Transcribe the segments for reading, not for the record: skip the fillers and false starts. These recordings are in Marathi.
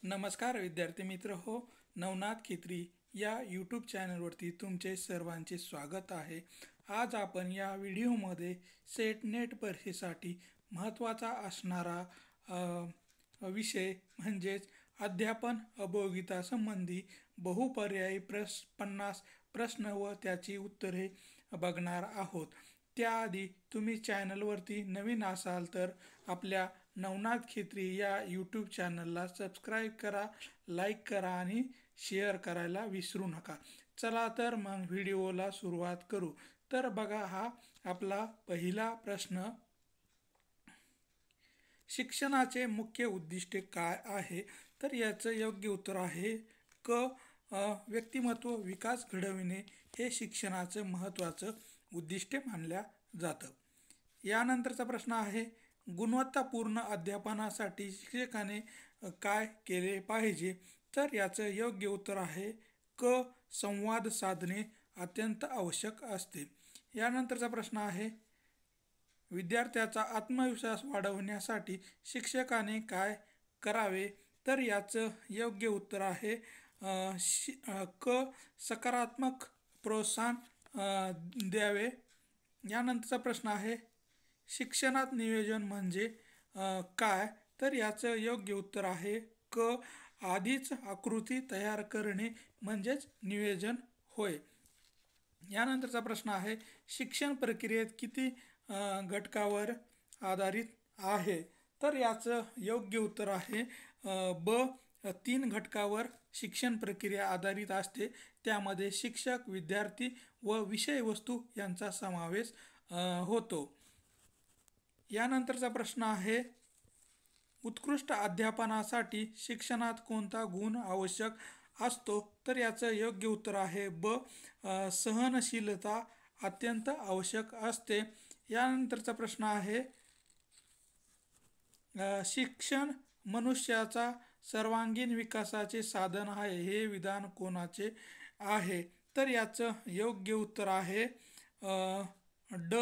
नमस्कार विद्यार्थी मित्र हो. नवनाथ खित्री या यूट्यूब चॅनलवरती तुमचे सर्वांचे स्वागत आहे. आज आपण या व्हिडिओमध्ये सेट नेट परीक्षेसाठी महत्त्वाचा असणारा विषय म्हणजेच अध्यापन अभोगितासंबंधी बहुपर्यायी 50 प्रश्न व त्याची उत्तरे बघणार आहोत. त्याआधी तुम्ही चॅनलवरती नवीन असाल तर आपल्या नवनाथ खित्री या यूट्यूब चॅनलला सबस्क्राईब करा, लाईक करा आणि शेअर करायला विसरू नका. चला तर मग व्हिडिओला सुरुवात करू. तर बघा, हा आपला पहिला प्रश्न. शिक्षणाचे मुख्य उद्दिष्टे काय आहे? तर याचं योग्य उत्तर आहे क. व्यक्तिमत्व विकास घडविणे हे शिक्षणाचं महत्त्वाचं उद्दिष्ट मानल्या जातं. यानंतरचा प्रश्न आहे, गुणवत्तापूर्ण अध्यापनासाठी शिक्षकाने काय केले पाहिजे? तर याचं योग्य उत्तर आहे क. संवाद साधणे अत्यंत आवश्यक असते. यानंतरचा प्रश्न आहे, विद्यार्थ्याचा आत्मविश्वास वाढवण्यासाठी शिक्षकाने काय करावे? तर याचं योग्य उत्तर आहे क. सकारात्मक प्रोत्साहन द्यावे. यानंतरचा प्रश्न आहे, शिक्षणात नियोजन म्हणजे काय? तर याचं योग्य उत्तर आहे क. आधीच आकृती तयार करणे म्हणजेच नियोजन होय. यानंतरचा प्रश्न आहे, शिक्षण प्रक्रियेत किती घटकावर आधारित आहे? तर याचं योग्य उत्तर आहे ब. 3 घटकावर शिक्षण प्रक्रिया आधारित असते. त्यामध्ये शिक्षक, विद्यार्थी व विषयवस्तू यांचा समावेश होतो. यानंतरचा प्रश्न आहे, उत्कृष्ट अध्यापनासाठी शिक्षणात कोणता गुण आवश्यक असतो? तर याचं योग्य उत्तर आहे ब. सहनशीलता अत्यंत आवश्यक असते. यानंतरचा प्रश्न आहे, शिक्षण मनुष्याचा सर्वांगीण विकासाचे साधन आहे हे विधान कोणाचे आहे? तर याचं योग्य उत्तर आहे ड.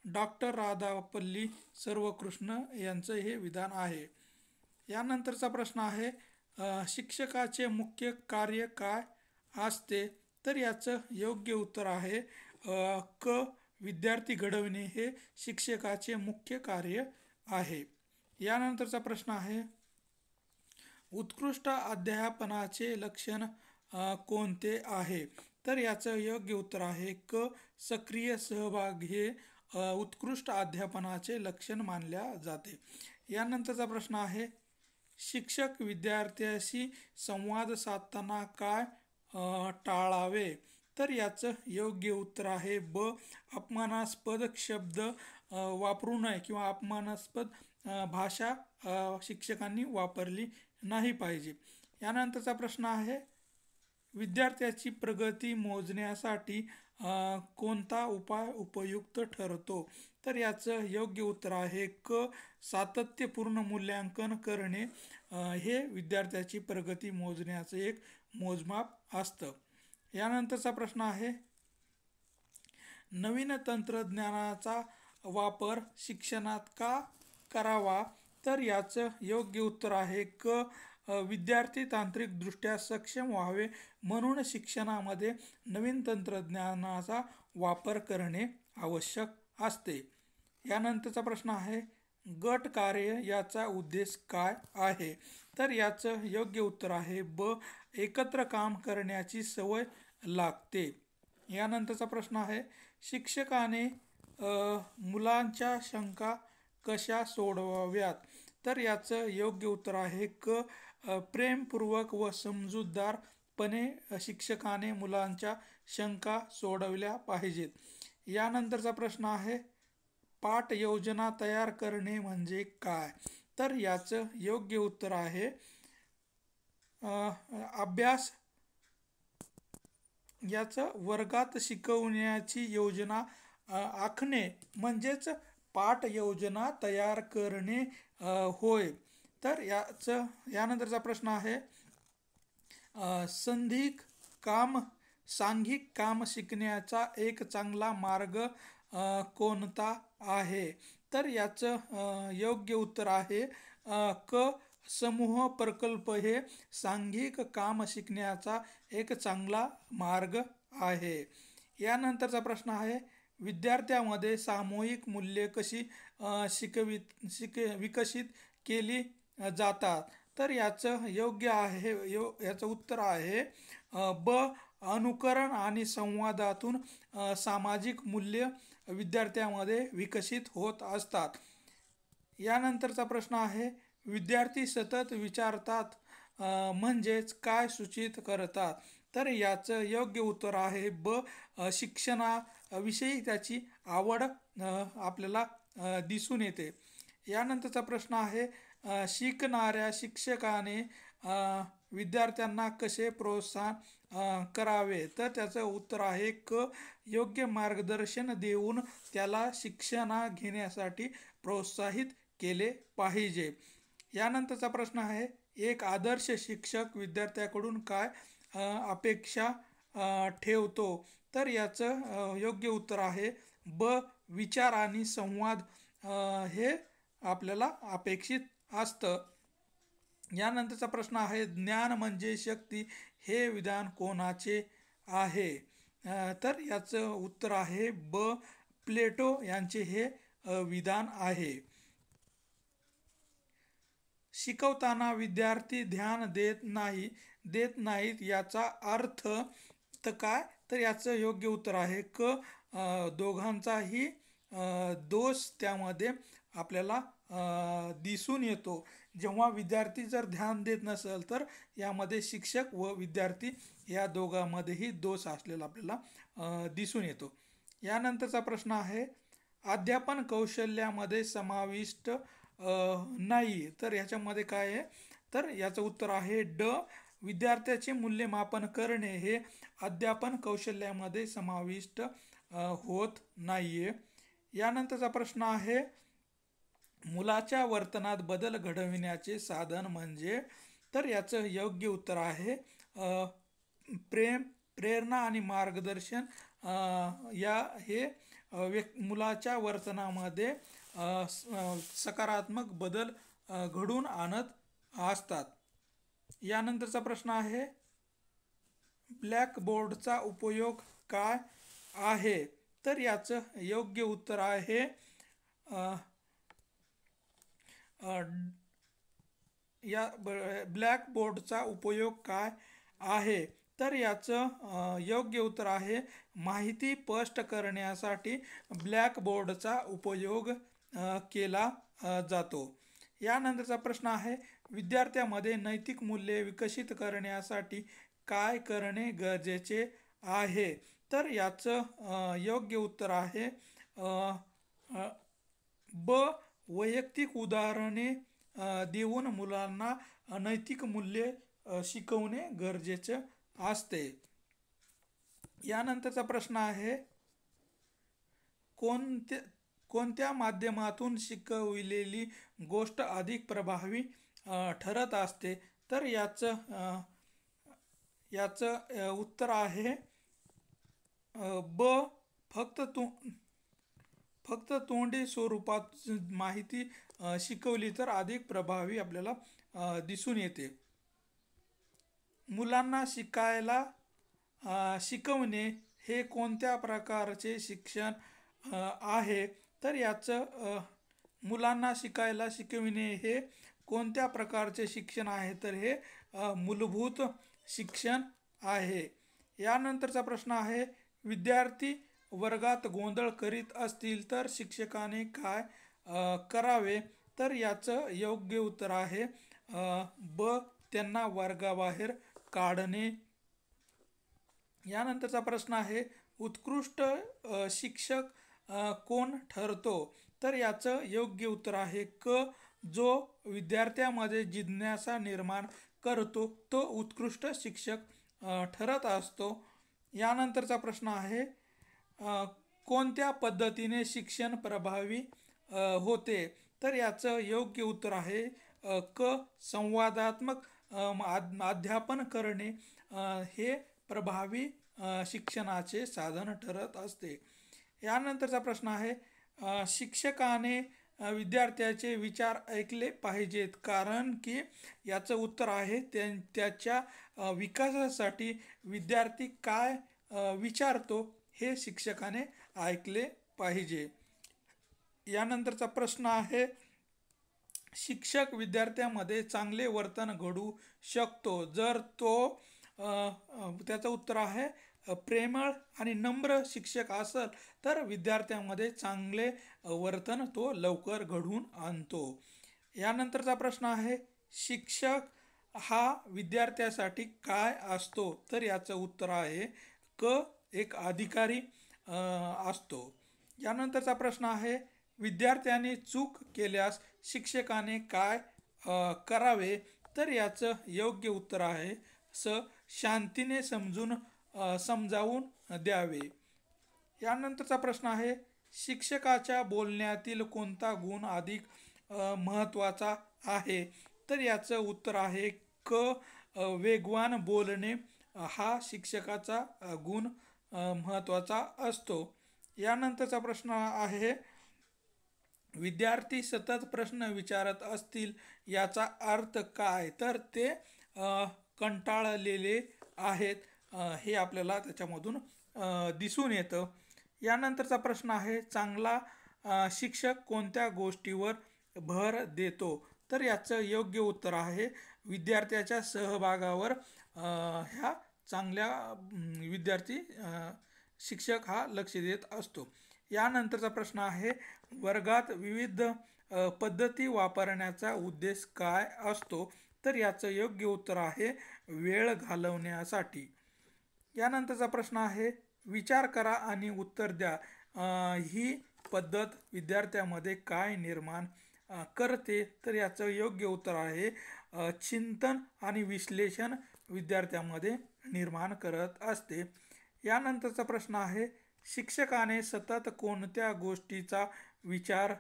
डॉक्टर राधापल्ली सर्वकृष्ण यांचं हे विधान आहे. यानंतरचा प्रश्न आहे, शिक्षकाचे मुख्य कार्य काय असते? तर याचं योग्य उत्तर आहे क. विद्यार्थी घडविणे हे शिक्षकाचे मुख्य कार्य आहे. यानंतरचा प्रश्न आहे, उत्कृष्ट अध्यापनाचे लक्षण कोणते आहे? तर याचं योग्य उत्तर आहे क. सक्रिय सहभाग हे उत्कृष्ट अध्यापनाचे लक्षण मानल्या जाते. यानंतरचा प्रश्न आहे, शिक्षक विद्यार्थ्याशी संवाद साधताना काय टाळावे? तर याचं योग्य उत्तर आहे ब. अपमानास्पद शब्द वापरू नये किंवा अपमानास्पद भाषा शिक्षकांनी वापरली नाही पाहिजे. यानंतरचा प्रश्न आहे, विद्यार्थ्याची प्रगती मोजण्यासाठी कोणता उपाय उपयुक्त ठरतो? तर याचं योग्य उत्तर आहे क. सातत्यपूर्ण मूल्यांकन करणे हे विद्यार्थ्याची प्रगती मोजण्याचं एक मोजमाप असतं. यानंतरचा प्रश्न आहे, नवीन तंत्रज्ञानाचा वापर शिक्षणात का करावा? तर याचं योग्य उत्तर आहे क. विद्यार्थी तांत्रिकदृष्ट्या सक्षम व्हावे म्हणून शिक्षणामध्ये नवीन तंत्रज्ञानाचा वापर करणे आवश्यक असते. यानंतरचा प्रश्न आहे, गट कार्य याचा उद्देश काय आहे? तर याचं योग्य उत्तर आहे ब. एकत्र काम करण्याची सवय लागते. यानंतरचा प्रश्न आहे, शिक्षकाने मुलांच्या शंका कशा सोडवाव्यात? तर याचं योग्य उत्तर आहे क. प्रेमपूर्वक व समजूतदारपणे शिक्षकाने मुलांच्या शंका सोडवल्या पाहिजेत. यानंतरचा प्रश्न आहे, पाठ योजना तयार करणे म्हणजे काय? तर याचं योग्य उत्तर आहे अभ्यास याचं वर्गात शिकवण्याची योजना आखणे म्हणजेच पाठ योजना तयार करणे होय. तर यानंतरचा प्रश्न आहे, सांघिक काम शिकण्याचा एक चांगला मार्ग कोणता आहे? तर याचं योग्य उत्तर आहे क. समूह प्रकल्प हे सांघिक काम शिकण्याचा एक चांगला मार्ग आहे. यानंतरचा प्रश्न आहे, विद्यार्थ्यांमध्ये सामूहिक मूल्ये कशी विकसित केली जातात? तर याचं योग्य आहे याचं उत्तर आहे ब. अनुकरण आणि संवादातून सामाजिक मूल्य विद्यार्थ्यांमध्ये विकसित होत असतात. यानंतरचा प्रश्न आहे, विद्यार्थी सतत विचारतात म्हणजेच काय सूचित करतात? तर याचं योग्य उत्तर आहे ब. शिक्षणाविषयी त्याची आवड आपल्याला दिसून येते. यानंतरचा प्रश्न आहे, शिकणाऱ्या शिक्षकाने विद्यार्थ्यांना कसे प्रोत्साहन करावे? तर त्याचं उत्तर आहे क. योग्य मार्गदर्शन देऊन त्याला शिक्षण घेण्यासाठी प्रोत्साहित केले पाहिजे. यानंतरचा प्रश्न आहे, एक आदर्श शिक्षक विद्यार्थ्याकडून काय अपेक्षा ठेवतो? तर याचं योग्य उत्तर आहे ब. विचार आणि संवाद हे आपल्याला अपेक्षित असतं. यानंतरचा प्रश्न आहे, ज्ञान म्हणजे शक्ती हे विधान कोणाचे आहे? तर याचं उत्तर आहे ब. प्लेटो यांचे हे विधान आहे. शिकवताना विद्यार्थी ध्यान देत नाहीत याचा अर्थ तर काय? तर याचं योग्य उत्तर आहे क. दोघांचाही दोष त्यामध्ये आपल्याला दिसून येतो. जेव्हा विद्यार्थी जर ध्यान देत नसेल तर यामध्ये शिक्षक व विद्यार्थी या दोघांमध्येही दोष असलेला आपल्याला दिसून येतो. यानंतरचा प्रश्न आहे, अध्यापन कौशल्यामध्ये समाविष्ट नाही. तर ह्याच्यामध्ये काय आहे? तर याचं उत्तर आहे ड. विद्यार्थ्याचे मूल्यमापन करणे हे अध्यापन कौशल्यामध्ये समाविष्ट होत नाहीये. यानंतरचा प्रश्न आहे, मुलाच्या वर्तनात बदल घडविण्याचे साधन म्हणजे? तर याचं योग्य उत्तर आहे प्रेम, प्रेरणा आणि मार्गदर्शन हे मुलाच्या वर्तनामध्ये सकारात्मक बदल घडून आणत असतात. यानंतरचा प्रश्न आहे, ब्लॅकबोर्डचा उपयोग काय आहे? तर याचं योग्य उत्तर आहे ब्लॅकबोर्डचा उपयोग काय आहे? तर याचं योग्य उत्तर आहे माहिती स्पष्ट करण्यासाठी ब्लॅकबोर्डचा उपयोग केला जातो. यानंतरचा प्रश्न आहे, विद्यार्थ्यांमध्ये नैतिक मूल्ये विकसित करण्यासाठी काय करणे गरजेचे आहे? तर याचं योग्य उत्तर आहे ब. वैयक्तिक उदाहरणे देऊन मुलांना नैतिक मूल्ये शिकवणे गरजेचे असते. यानंतरचा प्रश्न आहे, कोणत्या माध्यमातून शिकविलेली गोष्ट अधिक प्रभावी ठरत असते? तर याचं उत्तर आहे ब. फक्त तोंडी स्वरूपात माहिती शिकवली तर अधिक प्रभावी आपल्याला दिसून येते. मुलांना शिकवणे हे कोणत्या प्रकारचे शिक्षण आहे? तर याचं मुलांना शिकविणे हे कोणत्या प्रकारचे शिक्षण आहे? तर हे मूलभूत शिक्षण आहे. यानंतरचा प्रश्न आहे, विद्यार्थी वर्गात गोंधळ करीत असतील तर शिक्षकाने काय करावे? तर याचं योग्य उत्तर आहे ब. त्यांना वर्गाबाहेर काढणे. यानंतरचा प्रश्न आहे, उत्कृष्ट शिक्षक कोण ठरतो? तर याचं योग्य उत्तर आहे क. जो विद्यार्थ्यांमध्ये जिज्ञासा निर्माण करतो तो उत्कृष्ट शिक्षक ठरत असतो. यानंतरचा प्रश्न आहे, कोणत्या पद्धतीने शिक्षण प्रभावी होते? तर याचं योग्य उत्तर आहे क. संवादात्मक अध्यापन करणे हे प्रभावी शिक्षणाचे साधन ठरत असते. यानंतरचा प्रश्न आहे, शिक्षकाने विद्यार्थ्याचे विचार ऐकले पाहिजेत, कारण की याचं उत्तर आहे त्याच्या विकासासाठी विद्यार्थी काय विचारतो हे शिक्षकाने ऐकले पाहिजे. यानंतरचा प्रश्न आहे, शिक्षक विद्यार्थ्यामध्ये चांगले वर्तन घडू शकतो जर तो त्याचं उत्तर आहे प्रेमळ आणि नम्र शिक्षक असेल तर विद्यार्थ्यांमध्ये चांगले वर्तन तो लवकर घडवून आणतो. यानंतरचा प्रश्न आहे, शिक्षक हा विद्यार्थ्यासाठी काय असतो तर याचं उत्तर आहे एक अधिकारी असतो. यानंतरचा प्रश्न आहे, विद्यार्थ्याने चूक केल्यास शिक्षकाने काय करावे तर याचं योग्य उत्तर आहे शांतीने समजावून द्यावे. यानंतरचा प्रश्न आहे, शिक्षकाच्या बोलण्यातील कोणता गुण अधिक महत्त्वाचा आहे तर याचं उत्तर आहे वेगवान बोलणे हा शिक्षकाचा गुण महत्त्वाचा असतो. यानंतरचा प्रश्न आहे, विद्यार्थी सतत प्रश्न विचारत असतील याचा अर्थ काय तर ते कंटाळलेले आहेत हे आपल्याला त्याच्यामधून दिसून येतं. यानंतरचा प्रश्न आहे, चांगला शिक्षक कोणत्या गोष्टीवर भर देतो तर याचं योग्य उत्तर आहे विद्यार्थ्याच्या सहभागावर ह्या चांगल्या विद्यार्थी शिक्षक हा लक्ष देत असतो. यानंतरचा प्रश्न आहे, वर्गात विविध पद्धती वापरण्याचा उद्देश काय असतो तर याचं योग्य उत्तर आहे वेळ घालवण्यासाठी. यानंतरचा प्रश्न आहे, विचार करा आणि उत्तर द्या ही पद्धत विद्यार्थ्यामध्ये काय निर्माण करते तर याचं योग्य उत्तर आहे चिंतन आणि विश्लेषण विद्यार्थ्यामध्ये निर्माण करत असते. यानंतरचा प्रश्न आहे, शिक्षकाने सतत कोणत्या गोष्टीचा विचार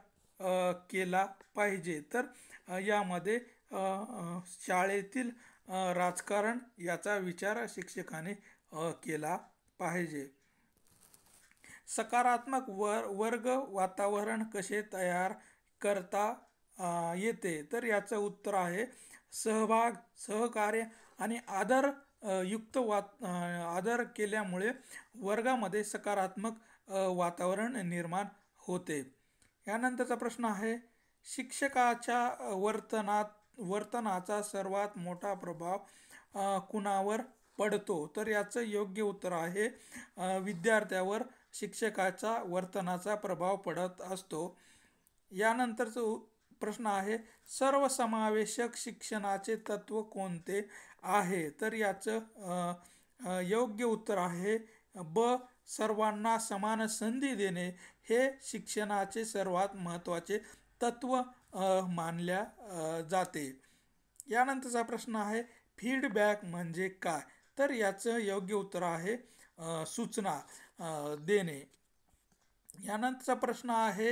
केला पाहिजे तर यामध्ये शाळेतील राजकारण याचा विचार शिक्षकाने केला पाहिजे. सकारात्मक वर्ग वातावरण कसे तयार करता येते तर याचं उत्तर आहे सहभाग, सहकार्य आणि आदर केल्यामुळे वर्गामध्ये सकारात्मक वातावरण निर्माण होते. यानंतरचा प्रश्न आहे, शिक्षकाच्या वर्तनाचा सर्वात मोठा प्रभाव कुणावर पडतो तर याचं योग्य उत्तर आहे विद्यार्थ्यावर शिक्षकाचा वर्तनाचा प्रभाव पडत असतो. यानंतरचा प्रश्न आहे, सर्वसमावेशक शिक्षणाचे तत्व कोणते आहे तर याचं योग्य उत्तर आहे सर्वांना समान संधी देणे हे शिक्षणाचे सर्वात महत्त्वाचे तत्व मानल्या जाते. यानंतरचा प्रश्न आहे, फीडबॅक म्हणजे काय तर याचं योग्य उत्तर आहे सूचना देणे. यानंतरचा प्रश्न आहे,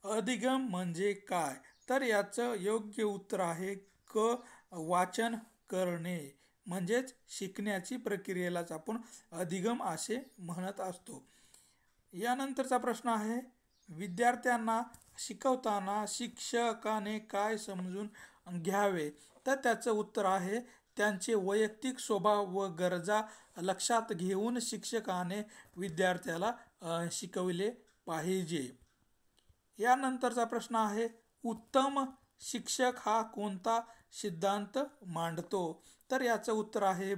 अधिगम म्हणजे काय तर याचं योग्य उत्तर आहे वाचन करणे, म्हणजेच शिकण्याची प्रक्रियेलाच आपण अधिगम असे म्हणत असतो. यानंतरचा प्रश्न आहे, विद्यार्थ्यांना शिकवताना शिक्षकाने काय समजून घ्यावे तर त्याचं उत्तर आहे त्यांचे वैयक्तिक स्वभाव व गरजा लक्षात घेऊन शिक्षकाने विद्यार्थ्याला शिकविले पाहिजे. यानंतरचा प्रश्न आहे, उत्तम शिक्षक हा कोणता सिद्धांत मांडतो तर याचं उत्तर आहे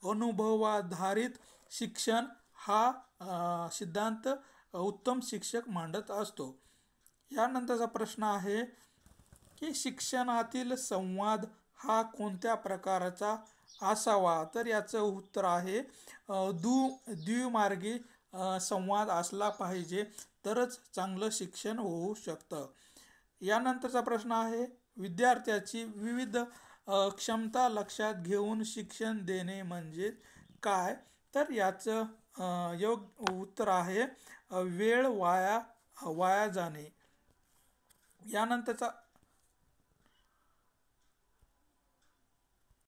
अनुभवाधारित शिक्षण हा सिद्धांत उत्तम शिक्षक मांडत असतो. यानंतरचा प्रश्न आहे की शिक्षणातील संवाद हा कोणत्या प्रकारचा असावा तर याचं उत्तर आहे द्विमार्गी संवाद असला पाहिजे तरच चांगलं शिक्षण होऊ शकतं. यानंतरचा प्रश्न आहे, विद्यार्थ्याची विविध क्षमता लक्षात घेऊन शिक्षण देणे म्हणजे काय तर याचं योग्य उत्तर आहे वेळ वाया जाणे. यानंतरचा